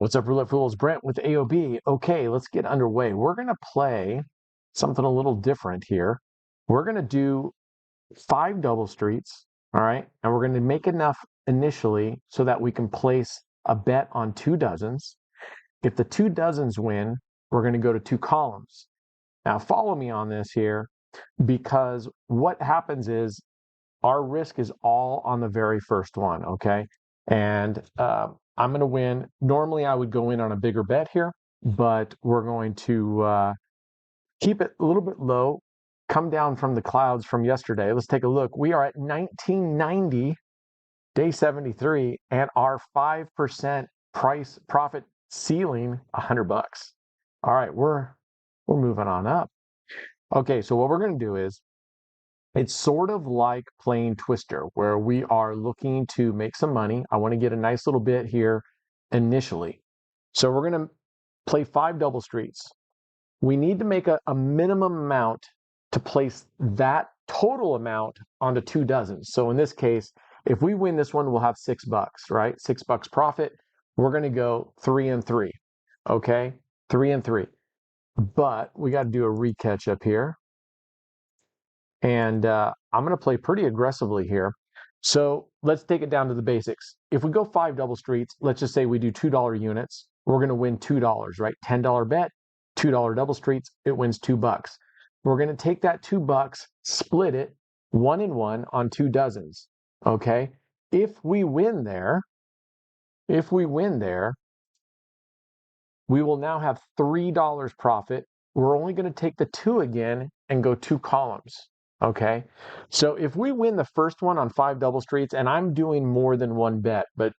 What's up, Roulette Fools? Brent with AOB. Okay, let's get underway. We're going to play something a little different here. We're going to do 5 double streets, all right? And we're going to make enough initially so that we can place a bet on 2 dozens. If the 2 dozens win, we're going to go to 2 columns. Now, follow me on this here, because what happens is our risk is all on the very first one, okay? And I'm going to win. Normally, I would go in on a bigger bet here, but we're going to keep it a little bit low, come down from the clouds from yesterday. Let's take a look. We are at 1990, day 73, and our 5% price profit ceiling, $100. All right, we're moving on up. Okay, so what we're going to do is, it's sort of like playing Twister, where we are looking to make some money. I want to get a nice little bit here initially. So we're going to play 5 double streets. We need to make a minimum amount to place that total amount onto 2 dozens. So in this case, if we win this one, we'll have $6, right? $6 profit. We're going to go 3 and 3. Okay, 3 and 3. But we got to do a recatch up here. And I'm going to play pretty aggressively here. So let's take it down to the basics. If we go 5 double streets, let's just say we do $2 units, we're going to win $2, right? $10 bet, $2 double streets, it wins $2. We're going to take that $2, split it 1 and 1 on 2 dozens. Okay. If we win there, we will now have $3 profit. We're only going to take the 2 again and go 2 columns. Okay, so if we win the first one on 5 double streets, and I'm doing more than 1 bet, but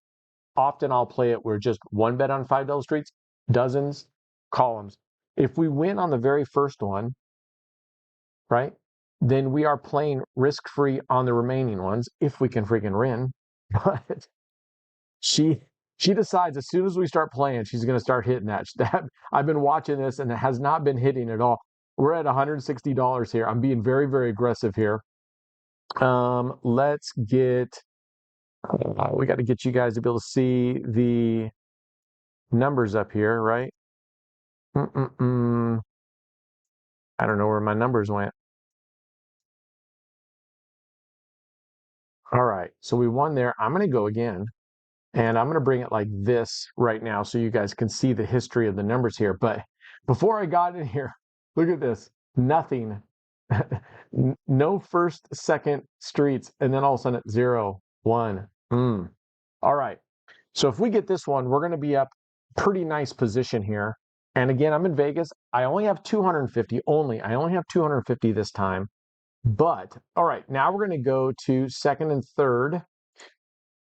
often I'll play it where just 1 bet on 5 double streets, dozens, columns. If we win on the very first one, right, then we are playing risk-free on the remaining ones, if we can freaking win. But she decides as soon as we start playing, she's going to start hitting that. I've been watching this, and it has not been hitting at all. We're at $160 here. I'm being very, very aggressive here. Let's get, we got to get you guys to be able to see the numbers up here, right? I don't know where my numbers went. All right, so we won there. I'm going to go again, and I'm going to bring it like this right now so you guys can see the history of the numbers here. But before I got in here, look at this. Nothing. No first, second streets, and then all of a sudden 0, 1. All right. So if we get this one, we're going to be up pretty nice position here. And again, I'm in Vegas. I only have 250 only. I only have 250 this time. But all right, now we're going to go to second and third.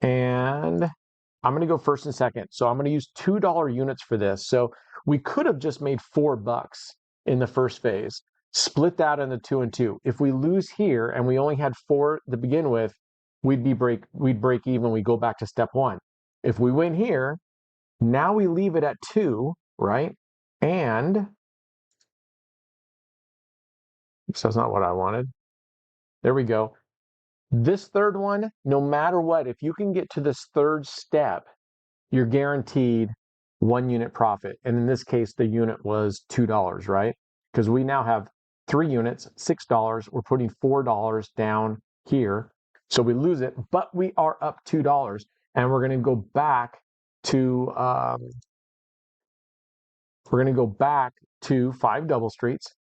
And I'm going to go first and second. So I'm going to use $2 units for this. So we could have just made $4 in the first phase, split that into 2 and 2. If we lose here and we only had 4 to begin with, we'd break even. We go back to step 1. If we win here, now we leave it at 2, right? And oops, that's not what I wanted. There we go. This third one, no matter what, if you can get to this third step, you're guaranteed 1 unit profit. And in this case, the unit was $2, right? Because we now have 3 units, $6. We're putting $4 down here. So we lose it, but we are up $2. And we're going to go back to 5 double streets.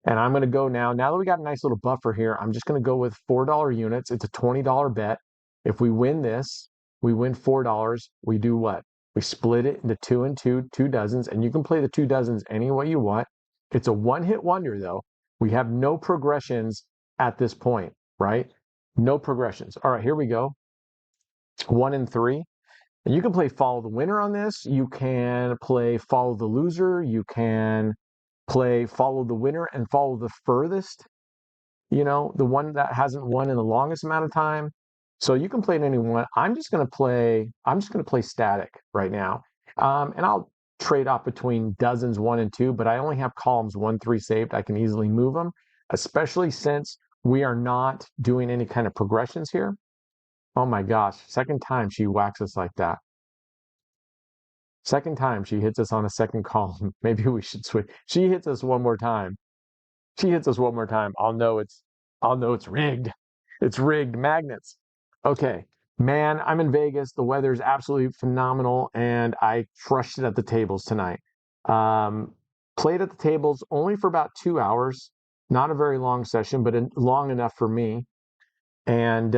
And I'm going to go now that we got a nice little buffer here, I'm just going to go with $4 units. It's a $20 bet. If we win this, we win $4. We do what? We split it into 2 and 2, 2 dozens, and you can play the 2 dozens any way you want. It's a one-hit wonder, though. We have no progressions at this point, right? No progressions. All right, here we go. 1 and 3. And you can play follow the winner on this. You can play follow the loser. You can play follow the winner and follow the furthest, the one that hasn't won in the longest amount of time. So you can play it any one. I'm just going to play static right now. And I'll trade off between dozens 1 and 2, but I only have columns 1, 3 saved. I can easily move them, especially since we are not doing any kind of progressions here. Oh my gosh, second time she whacks us like that. Second time she hits us on a second column. Maybe we should switch. She hits us one more time. She hits us one more time. I'll know it's rigged. It's rigged. Magnets. Okay. Man, I'm in Vegas. The weather is absolutely phenomenal, and I crushed it at the tables tonight. Um, Played at the tables only for about 2 hours. Not a very long session, but long enough for me. And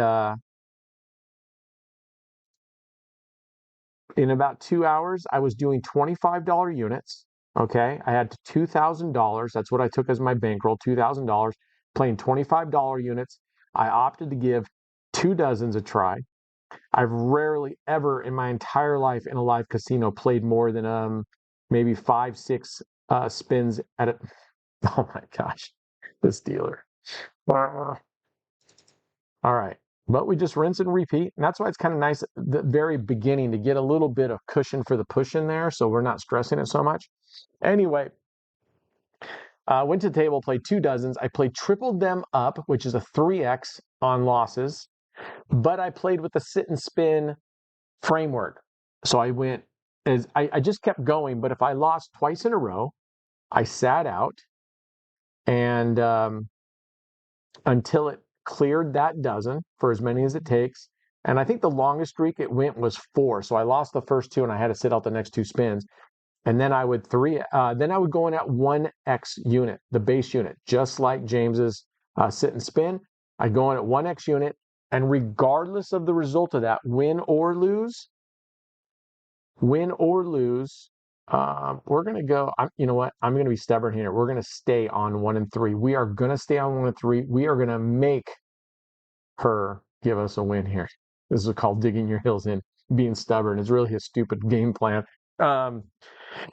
in about 2 hours, I was doing $25 units. Okay. I had $2,000. That's what I took as my bankroll, $2,000, playing $25 units. I opted to give 2 dozens a try. I've rarely ever in my entire life in a live casino played more than maybe 5, 6 spins at it. Oh my gosh, this dealer. All right. But we just rinse and repeat. And that's why it's kind of nice at the very beginning to get a little bit of cushion for the push in there so we're not stressing it so much. Anyway, went to the table, played 2 dozens. I played tripled them up, which is a 3x on losses. But I played with the sit and spin framework. So I went as I just kept going. But if I lost twice in a row, I sat out and until it cleared that dozen for as many as it takes. And I think the longest streak it went was 4. So I lost the first 2 and I had to sit out the next 2 spins. And then I would then I would go in at 1x unit, the base unit, just like James's sit and spin. I go in at 1x unit, and regardless of the result of that, win or lose, we're going to go. You know what? I'm going to be stubborn here. We're going to stay on 1 and 3. We are going to stay on 1 and 3. We are going to make her give us a win here. This is called digging your heels in, being stubborn. It's really a stupid game plan.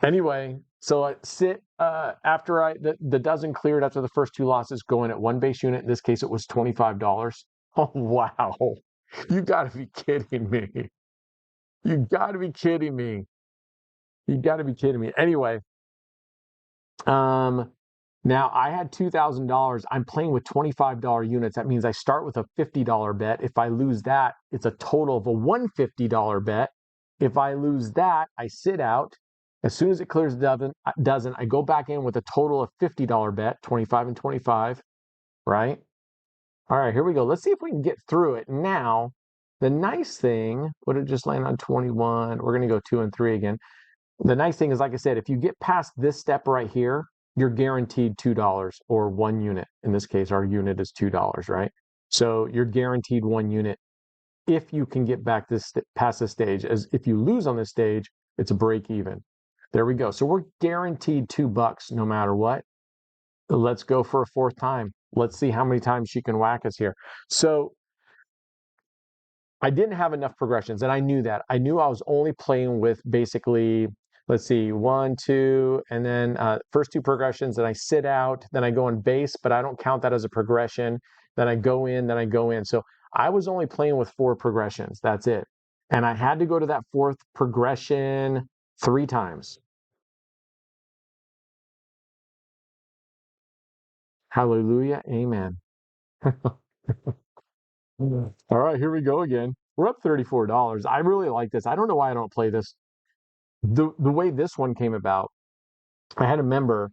Anyway, so I sit after the dozen cleared after the first 2 losses, going at 1 base unit. In this case, it was $25. Oh wow! You got to be kidding me! You got to be kidding me! You got to be kidding me! Anyway, now I had $2,000. I'm playing with $25 units. That means I start with a $50 bet. If I lose that, it's a total of a $150 bet. If I lose that, I sit out. As soon as it clears a dozen, I go back in with a total of $50 bet, 25 and 25, right? All right, here we go. Let's see if we can get through it. Now, the nice thing, would it just land on 21? We're going to go 2 and 3 again. The nice thing is, like I said, if you get past this step right here, you're guaranteed $2 or 1 unit. In this case, our unit is $2, right? So you're guaranteed 1 unit if you can get back past this stage. As if you lose on this stage, it's a break even. There we go. So we're guaranteed $2 no matter what. Let's go for a 4th time. Let's see how many times she can whack us here. So I didn't have enough progressions, and I knew that. I knew I was only playing with basically, let's see, 1, 2, and then first 2 progressions, then I sit out, then I go in base, but I don't count that as a progression. Then I go in, then I go in. So I was only playing with 4 progressions. That's it. And I had to go to that 4th progression 3 times. Hallelujah. Amen. All right, here we go again. We're up $34. I really like this. I don't know why I don't play this. The way this one came about, I had a member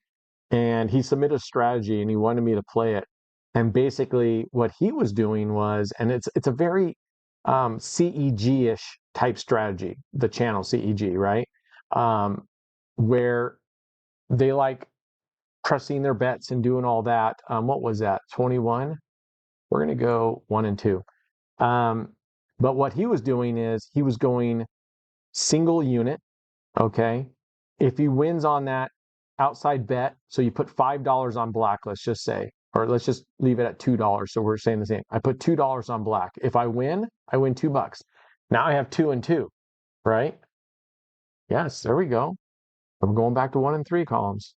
and he submitted a strategy and he wanted me to play it. And basically what he was doing was, and it's a very CEG-ish type strategy, the channel CEG, right? Where they like pressing their bets and doing all that. What was that? 21? We're going to go 1 and 2. But what he was doing is he was going single unit. Okay. If he wins on that outside bet, so you put $5 on black, let's just say, or let's just leave it at $2. So we're saying the same. I put $2 on black. If I win $2. Now I have 2 and 2, right? Yes, there we go. I'm going back to 1 and 3 columns.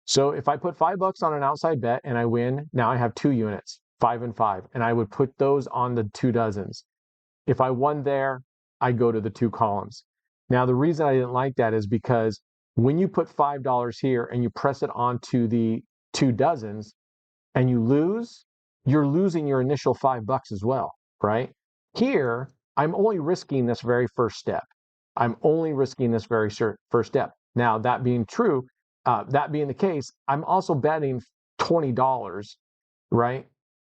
So if I put $5 on an outside bet and I win, now I have 2 units, 5 and 5, and I would put those on the 2 dozens. If I won there, I go to the 2 columns. Now, the reason I didn't like that is because when you put $5 here and you press it onto the 2 dozens and you lose, you're losing your initial $5 as well, right? Here, I'm only risking this very first step. I'm only risking this very first step. Now, that being true, that being the case, I'm also betting $20, right?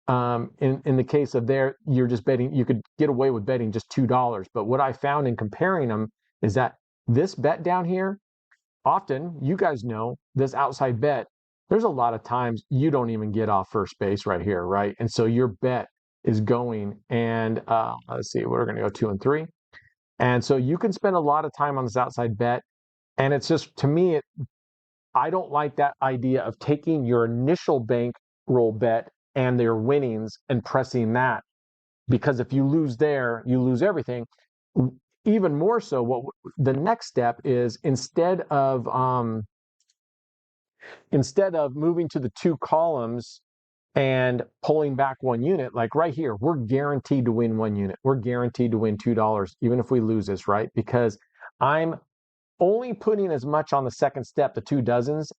In the case of there, you're just betting, you could get away with betting just $2. But what I found in comparing them is that this bet down here, often, you guys know, this outside bet, there's a lot of times you don't even get off first base right here, right? And so your bet is going, and let's see, we're going to go 2 and 3. And so you can spend a lot of time on this outside bet. And it's just, to me, I don't like that idea of taking your initial bankroll bet and their winnings and pressing that, because if you lose there, you lose everything. Even more so, what the next step is, instead of moving to the 2 columns and pulling back 1 unit, like right here, we're guaranteed to win 1 unit. We're guaranteed to win $2, even if we lose this, right? Because I'm only putting as much on the second step, the 2 dozens,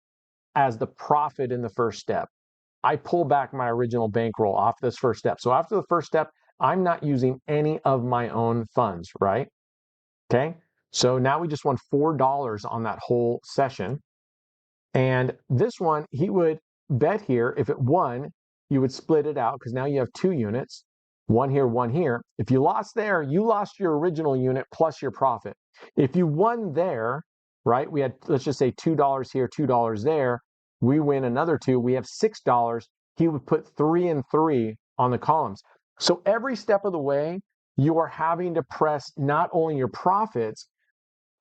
as the profit in the first step. I pull back my original bankroll off this first step. So after the first step, I'm not using any of my own funds, right? Okay. So now we just won $4 on that whole session. And this one, he would bet here. If it won, you would split it out, because now you have 2 units, 1 here, 1 here. If you lost there, you lost your original unit plus your profit. If you won there, right, we had, let's just say $2 here, $2 there, we win another 2, we have $6. He would put 3 and 3 on the columns. So every step of the way, you are having to press not only your profits,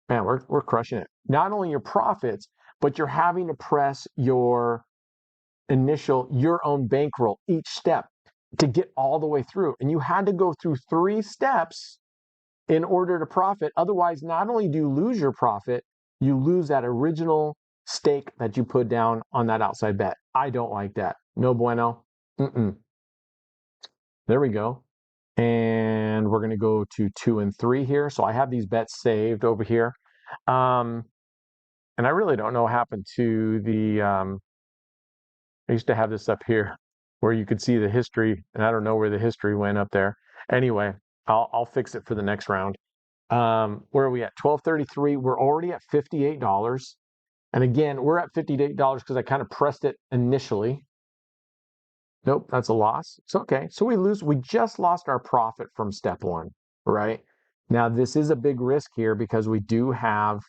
man, we're crushing it, not only your profits, but you're having to press your own bankroll each step to get all the way through. And you had to go through 3 steps in order to profit. Otherwise, not only do you lose your profit, you lose that original stake that you put down on that outside bet. I don't like that. No bueno. There we go. And we're going to go to 2 and 3 here. So I have these bets saved over here. And I really don't know what happened to the, I used to have this up here where you could see the history, and I don't know where the history went up there. Anyway, I'll fix it for the next round. Where are we at? 1233. We're already at $58. And again, we're at $58 because I kind of pressed it initially. Nope, that's a loss. It's okay. So we just lost our profit from step 1, right? Now, this is a big risk here because we do have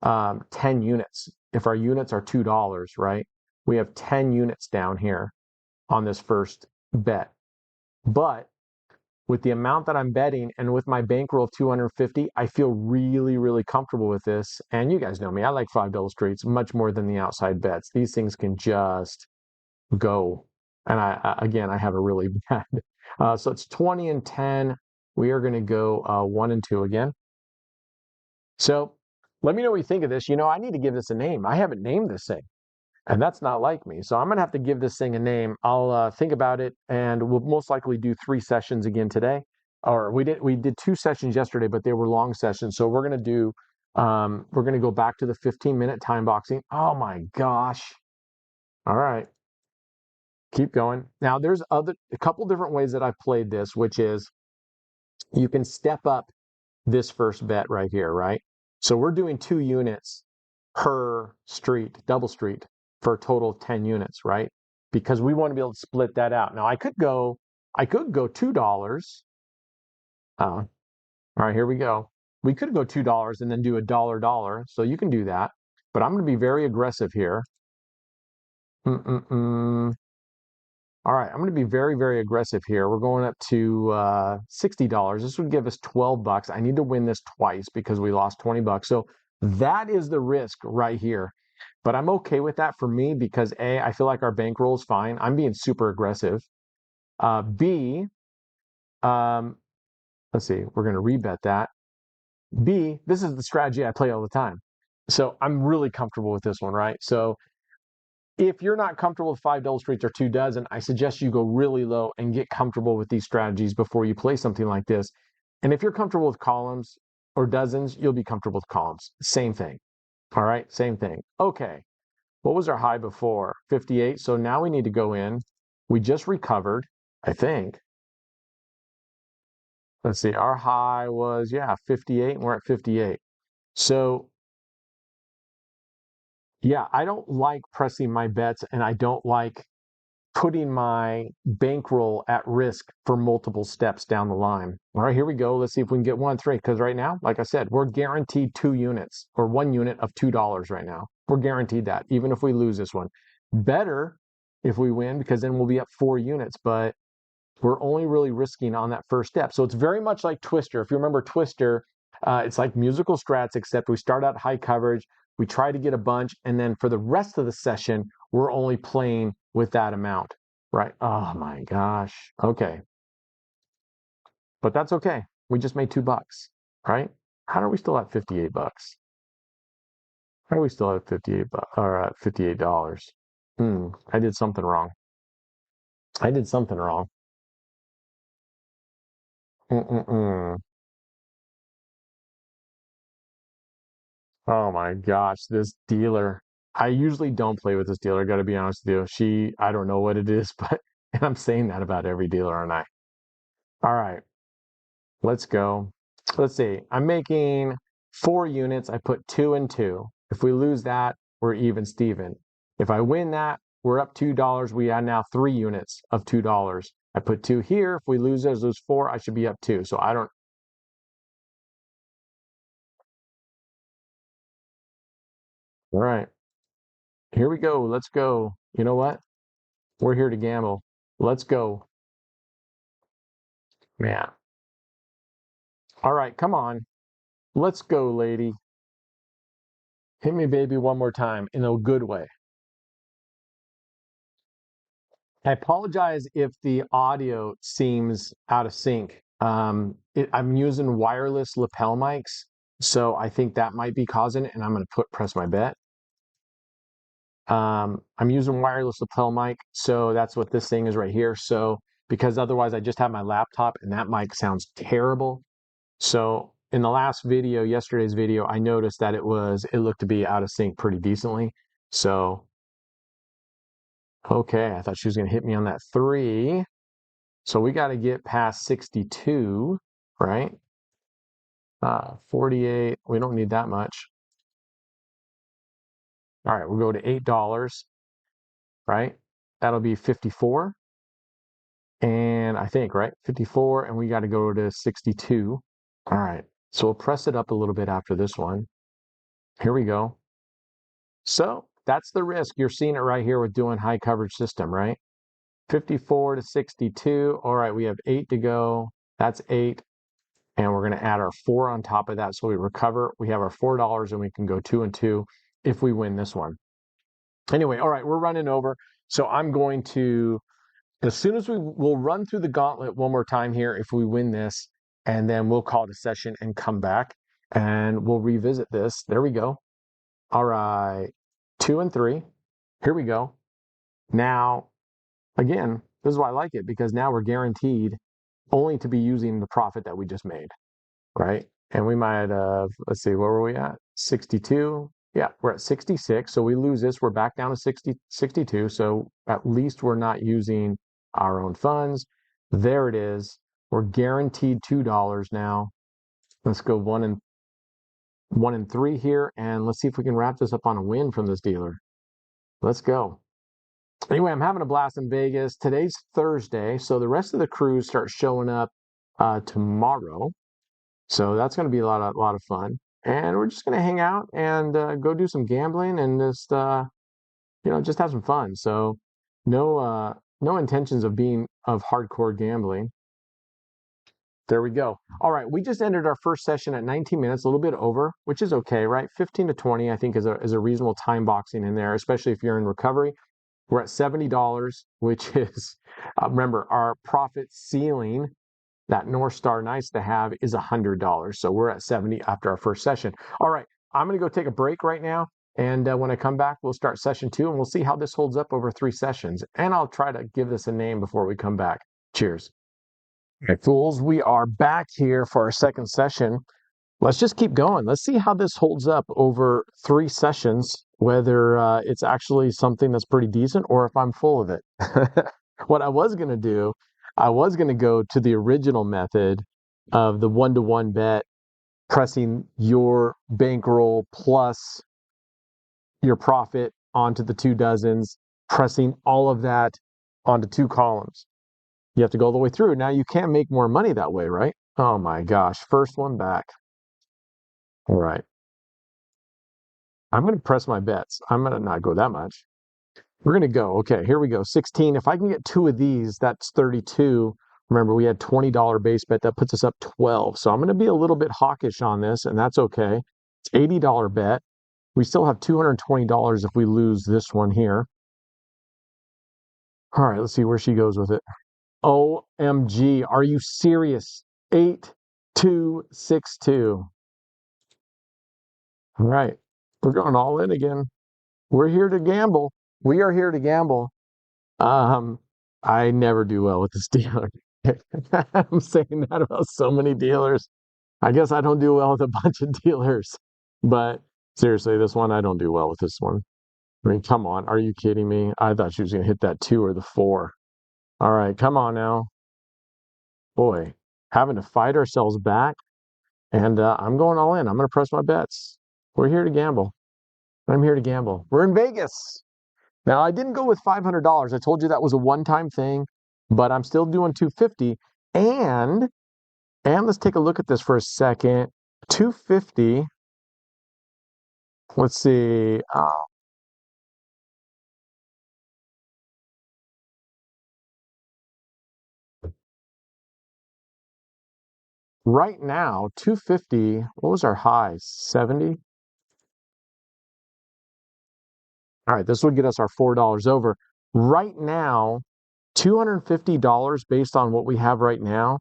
10 units. If our units are $2, right? We have 10 units down here on this first bet. But with the amount that I'm betting and with my bankroll of 250, I feel really, really comfortable with this. And you guys know me, I like 5 double streets much more than the outside bets. These things can just go. And I have a really bad. So it's 20 and 10. We are going to go 1 and 2 again. So let me know what you think of this. I need to give this a name. I haven't named this thing, and that's not like me. So I'm going to have to give this thing a name. I'll think about it, and we'll most likely do 3 sessions again today. Or we did 2 sessions yesterday, but they were long sessions. So we're going to go back to the 15-minute time boxing. Oh my gosh. All right. Keep going. Now there's a couple different ways that I've played this, which is you can step up this first bet right here, right? So we're doing 2 units per street, double street, for a total of 10 units, right? Because we want to be able to split that out. Now I could go $2. All right, here we go. We could go $2 and then do a dollar. So you can do that, but I'm going to be very aggressive here. All right, I'm going to be very, very aggressive here. We're going up to $60. This would give us $12. I need to win this twice because we lost $20. So that is the risk right here. But I'm okay with that for me because A, I feel like our bankroll is fine. I'm being super aggressive. B, let's see, we're going to rebet that. B, this is the strategy I play all the time. So I'm really comfortable with this one, right? So if you're not comfortable with 5 double streets or 2 dozen, I suggest you go really low and get comfortable with these strategies before you play something like this. And if you're comfortable with columns or dozens, you'll be comfortable with columns. Same thing. All right, same thing. Okay, what was our high before? 58. So now we need to go in. We just recovered, I think. Let's see, our high was, 58, and we're at 58. So yeah, I don't like pressing my bets, and I don't like putting my bankroll at risk for multiple steps down the line. All right, here we go. Let's see if we can get 1-3. Because right now, like I said, we're guaranteed 2 units or 1 unit of $2 right now. We're guaranteed that, even if we lose this one. Better if we win, because then we'll be up 4 units. But we're only really risking on that first step. So it's very much like Twister. If you remember Twister, it's like musical strats, except we start out high coverage, we try to get a bunch, and then for the rest of the session, we're only playing with that amount, right? Oh my gosh. Okay. But that's okay. We just made $2, right? How are we still at $58? How are we still at 58 bucks or at $58? I did something wrong. I did something wrong. Mm-mm-mm. Oh my gosh, this dealer. I usually don't play with this dealer, gotta be honest with you. I don't know what it is, but and I'm saying that about every dealer, aren't I? All right, let's go. Let's see. I'm making 4 units. I put 2 and 2. If we lose that, we're even Steven. If I win that, we're up $2. We are now 3 units of $2. I put 2 here. If we lose 4, I should be up 2. So I don't. All right, here we go. Let's go. You know what? We're here to gamble. Let's go. Man. All right, come on. Let's go, lady. Hit me, baby, one more time in a good way. I apologize if the audio seems out of sync. I'm using wireless lapel mics, so I think that might be causing it, and I'm going to press my bet. I'm using wireless lapel mic, so that's what this thing is right here. So because otherwise I just have my laptop and that mic sounds terrible. So in the last video, yesterday's video, I noticed that it looked to be out of sync pretty decently. So, okay, I thought she was going to hit me on that 3. So we got to get past 62, right? 48, we don't need that much. All right, we'll go to $8, right? That'll be 54. And I think, right? 54, and we got to go to 62. All right, so we'll press it up a little bit after this one. Here we go. So that's the risk. You're seeing it right here with doing high coverage system, right? 54 to 62. All right, we have 8 to go. That's 8. And we're going to add our 4 on top of that. So we recover. We have our $4 and we can go 2 and 2 if we win this one. Anyway, all right, we're running over. So I'm going to, as soon as we'll run through the gauntlet one more time here if we win this, and then we'll call it a session and come back and we'll revisit this. There we go. All right, 2 and 3. Here we go. Now, again, this is why I like it, because now we're guaranteed only to be using the profit that we just made, right? And we might have, let's see, where were we at? 62. Yeah, we're at 66. So we lose this, we're back down to 62. So at least we're not using our own funds. There it is. We're guaranteed $2 now. Let's go 1 and 3 here, and let's see if we can wrap this up on a win from this dealer. Let's go. Anyway, I'm having a blast in Vegas. Today's Thursday, so the rest of the crews start showing up tomorrow. So that's going to be a lot of fun. And we're just going to hang out and go do some gambling and just have some fun. So no intentions of being of hardcore gambling. There we go. All right, we just ended our first session at 19 minutes, a little bit over, which is okay, right? 15 to 20, I think, is a reasonable time boxing in there, especially if you're in recovery. We're at $70, which is, remember, our profit ceiling, that North Star nice to have, is $100. So we're at 70 after our first session. All right, I'm going to go take a break right now. And when I come back, we'll start session 2, and we'll see how this holds up over 3 sessions. And I'll try to give this a name before we come back. Cheers. Okay, fools, we are back here for our second session. Let's just keep going. Let's see how this holds up over 3 sessions, whether it's actually something that's pretty decent or if I'm full of it. What I was going to do, I was going to go to the original method of the 1-to-1 bet pressing your bankroll plus your profit onto the 2 dozens, pressing all of that onto 2 columns. You have to go all the way through. Now you can't make more money that way, right? Oh my gosh, first one back. All right. I'm going to press my bets. I'm going to not go that much. We're going to go. Okay, here we go. 16. If I can get 2 of these, that's 32. Remember, we had $20 base bet. That puts us up 12. So I'm going to be a little bit hawkish on this, and that's okay. It's $80 bet. We still have $220 if we lose this one here. All right, let's see where she goes with it. OMG, are you serious? 8262. All right, we're going all in again. We're here to gamble. We are here to gamble. Um, I never do well with this dealer. I'm saying that about so many dealers. I guess I don't do well with a bunch of dealers. But seriously, this one, I don't do well with this one. I mean, come on. Are you kidding me? I thought she was going to hit that 2 or the 4. All right, come on now. Boy, having to fight ourselves back. And I'm going all in. I'm going to press my bets. We're here to gamble. I'm here to gamble. We're in Vegas. Now, I didn't go with $500. I told you that was a one-time thing, but I'm still doing 250. And let's take a look at this for a second. 250. Let's see. Right now, 250. What was our high? 70? All right, this would get us our $4 over. Right now, $250 based on what we have right now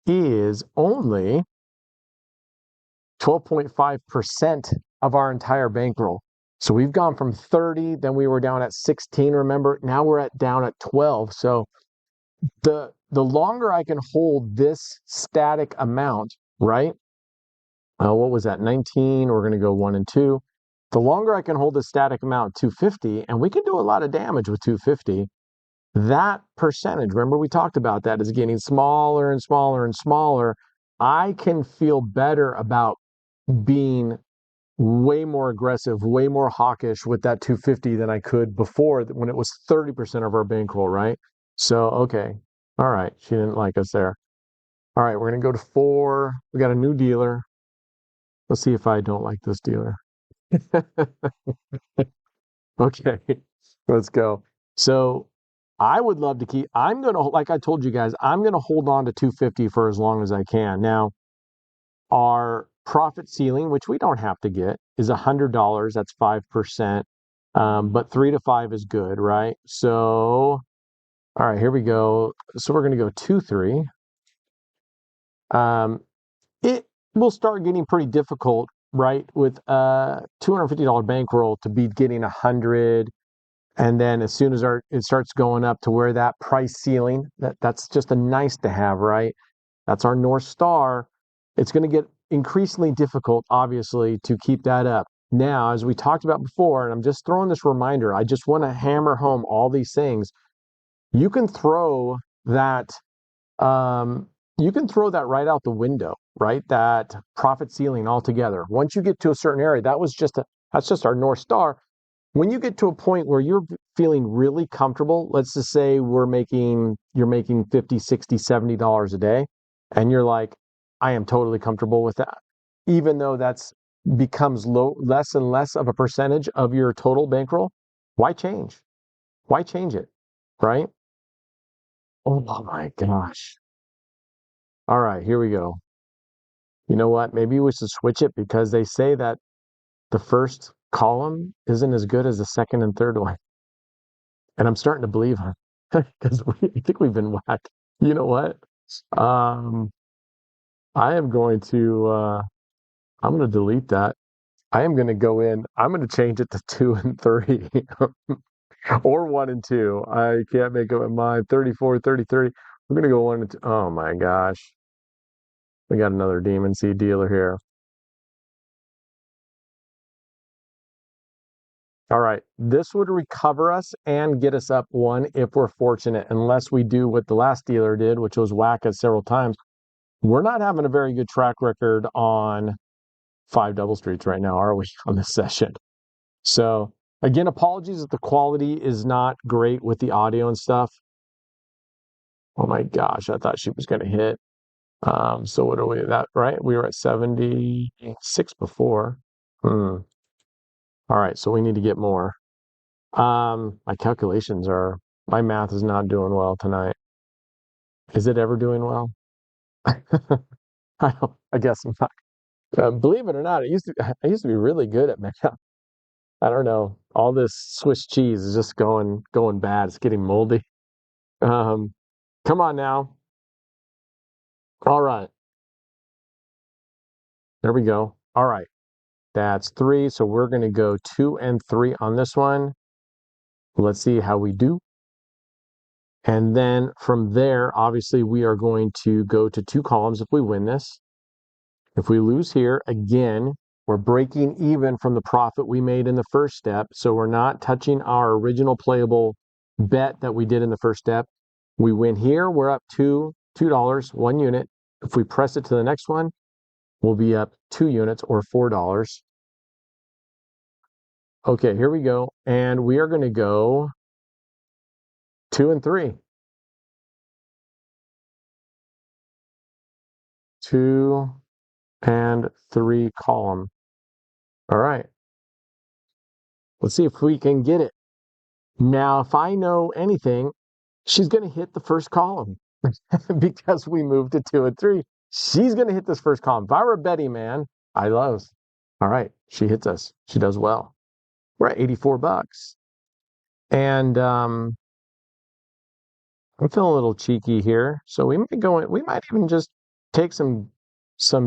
is only 12.5% of our entire bankroll. So we've gone from 30, then we were down at 16, remember? Now we're down at 12. So the longer I can hold this static amount, right? What was that? 19. We're going to go 1 and 2. The longer I can hold this static amount, 250, and we can do a lot of damage with 250. That percentage, remember we talked about that, is getting smaller and smaller and smaller. I can feel better about being way more aggressive, way more hawkish with that 250 than I could before when it was 30% of our bankroll, right? So, okay. All right. She didn't like us there. All right. We're going to go to 4. We got a new dealer. Let's see if I don't like this dealer. Okay. Let's go. So I would love to keep, I'm going to, like I told you guys, I'm going to hold on to 250 for as long as I can. Now, our profit ceiling, which we don't have to get, is $100. That's 5%. But 3 to 5 is good, right? So, all right, here we go. So we're going to go 2, 3. It will start getting pretty difficult, right? With a $250 bankroll to be getting 100. And then as soon as it starts going up to where that price ceiling, that's just a nice to have, right? That's our North Star. It's going to get increasingly difficult, obviously, to keep that up. Now, as we talked about before, and I'm just throwing this reminder, I just want to hammer home all these things. You can throw that, you can throw that right out the window, right? That profit ceiling altogether. Once you get to a certain area, that's just our North Star. When you get to a point where you're feeling really comfortable, let's just say you're making $50, $60, $70 a day, and you're like, I am totally comfortable with that. Even though that's becomes less and less of a percentage of your total bankroll, why change? Why change it? Right? Oh my gosh. All right, here we go. You know what? Maybe we should switch it because they say that the first column isn't as good as the second and third one. And I'm starting to believe her because I think we've been whacked. You know what? Um, I am going to I'm going to delete that. I am going to go in. I'm going to change it to 2 and 3 or 1 and 2. I can't make up my mind. 34, 30, 30. We're going to go 1 and 2. Oh my gosh. We got another Demon Seed dealer here. All right. This would recover us and get us up 1 if we're fortunate, unless we do what the last dealer did, which was whack us several times. We're not having a very good track record on five double streets right now, are we, on this session? So again, apologies if the quality is not great with the audio and stuff. Oh my gosh, I thought she was going to hit. So what are we at, right? We were at 76 before. All right, so we need to get more. My calculations are, my math is not doing well tonight. Is it ever doing well? I guess I'm not. Believe it or not, I used to be really good at math. I don't know. All this Swiss cheese is just going bad. It's getting moldy. Um, come on now. All right. There we go. All right. That's three. So we're going to go 2 and 3 on this one. Let's see how we do. And then from there, obviously, we are going to go to 2 columns if we win this. If we lose here, again, we're breaking even from the profit we made in the first step. So we're not touching our original playable bet that we did in the first step. We win here, we're up $2, 1 unit. If we press it to the next one, we'll be up 2 units or $4. Okay, here we go. And we are going to go 2 and 3. 2 and 3 column. All right. Let's see if we can get it. Now, if I know anything, she's going to hit the first column because we moved to 2 and 3. She's going to hit this first column. If I were a betting man, I lose. All right. She hits us. She does well. We're at 84 bucks. And I'm feeling a little cheeky here. So we might go in, we might even just take some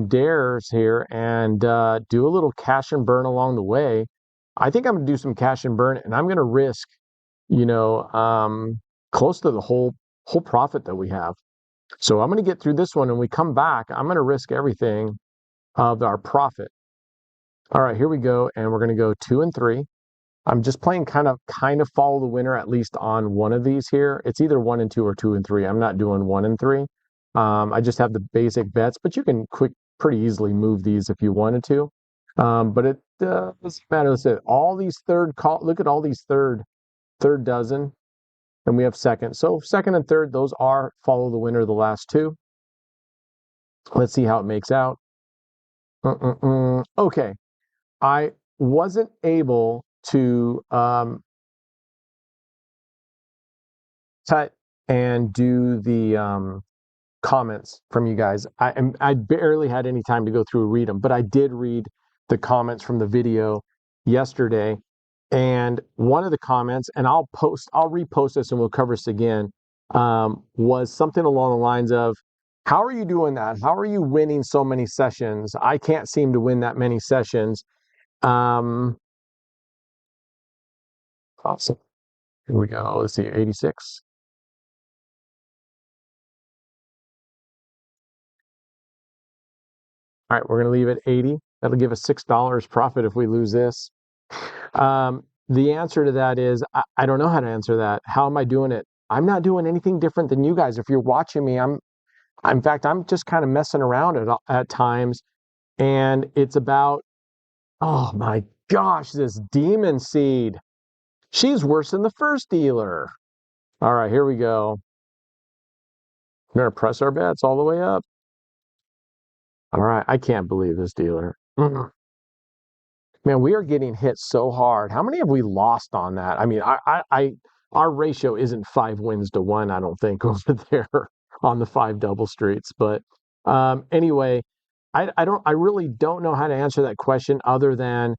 dares here and do a little cash and burn along the way. I think I'm gonna do some cash and burn, and I'm gonna risk, you know, close to the whole profit that we have. So I'm gonna get through this one, and we come back, I'm gonna risk everything of our profit. All right, here we go, and we're gonna go 2 and 3. I'm just playing kind of follow the winner, at least on one of these here. It's either 1 and 2 or 2 and 3. I'm not doing 1 and 3. I just have the basic bets, but you can pretty easily move these if you wanted to. But it doesn't matter. Let's say all these look at all these third dozen, and we have second. So second and third, those are follow the winner, the last two. Let's see how it makes out. Okay. I wasn't able to cut and do the comments from you guys. I barely had any time to go through and read them, but I did read the comments from the video yesterday. And one of the comments, and I'll repost this and we'll cover this again, was something along the lines of, how are you doing that? How are you winning so many sessions? I can't seem to win that many sessions. Awesome. Here we go. Let's see, 86. All right, we're going to leave it 80. That'll give us $6 profit if we lose this. The answer to that is, I don't know how to answer that. How am I doing it? I'm not doing anything different than you guys. If you're watching me, in fact, I'm just kind of messing around at times. And it's about, oh my gosh, this demon seed. She's worse than the first dealer. All right, here we go. We're going to press our bets all the way up. All right, I can't believe this dealer. Man, we are getting hit so hard. How many have we lost on that? I mean, our ratio isn't 5 wins to 1, I don't think, over there on the 5 double streets. But anyway, I really don't know how to answer that question other than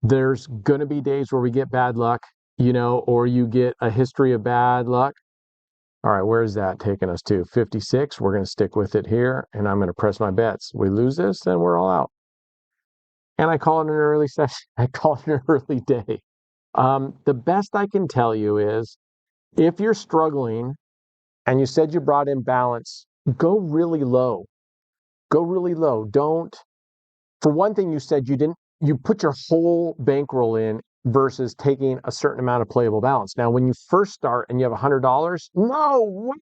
there's going to be days where we get bad luck, or you get a history of bad luck. All right, where's that taking us to? 56. We're going to stick with it here, and I'm going to press my bets. We lose this, then we're all out. And I call it an early session. I call it an early day. The best I can tell you is, if you're struggling and you said you brought in balance, go really low. Go really low. Don't, for one thing, you said you put your whole bankroll in versus taking a certain amount of playable balance. Now, when you first start and you have $100, no.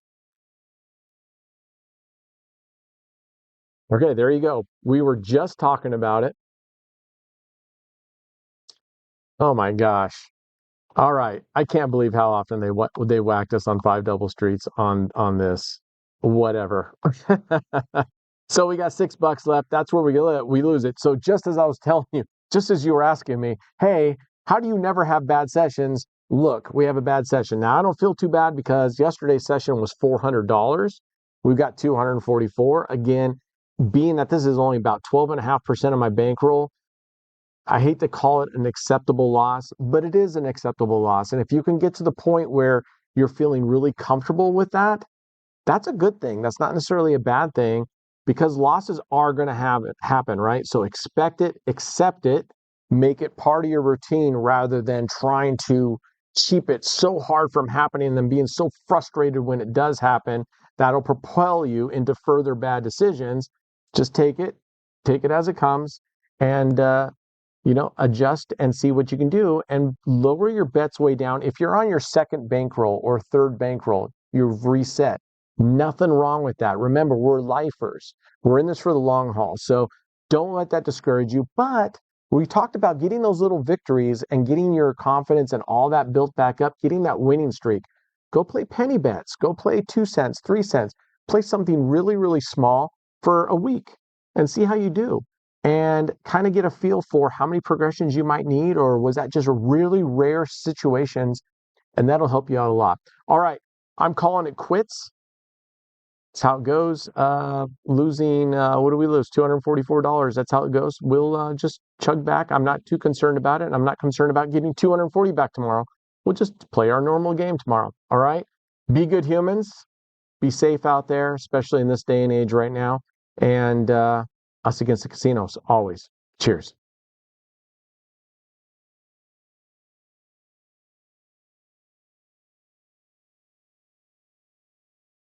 Okay, there you go. We were just talking about it. Oh my gosh. All right. I can't believe how often they whacked us on five double streets on this. Whatever. So we got $6 left. That's where we lose it. So just as I was telling you, just as you were asking me, hey, how do you never have bad sessions? Look, we have a bad session. Now I don't feel too bad because yesterday's session was $400. We've got 244. Again, being that this is only about 12.5% of my bankroll, I hate to call it an acceptable loss, but it is an acceptable loss. And if you can get to the point where you're feeling really comfortable with that, that's a good thing. That's not necessarily a bad thing because losses are going to have it happen, right? So expect it, accept it, make it part of your routine rather than trying to keep it so hard from happening and then being so frustrated when it does happen. That'll propel you into further bad decisions. Just take it as it comes, and adjust and see what you can do and lower your bets way down. If you're on your second bankroll or third bankroll, you've reset. Nothing wrong with that. Remember, we're lifers. We're in this for the long haul. So don't let that discourage you. But we talked about getting those little victories and getting your confidence and all that built back up, getting that winning streak. Go play penny bets. Go play 2 cents, 3 cents. Play something really, really small for a week and see how you do and kind of get a feel for how many progressions you might need, or was that just a really rare situations, and that'll help you out a lot. All right, I'm calling it quits. That's how it goes. Losing, what do we lose? $244. That's how it goes. We'll just chug back. I'm not too concerned about it. I'm not concerned about getting 240 back tomorrow. We'll just play our normal game tomorrow. All right. Be good humans. Be safe out there, especially in this day and age right now. And us against the casinos, always. Cheers.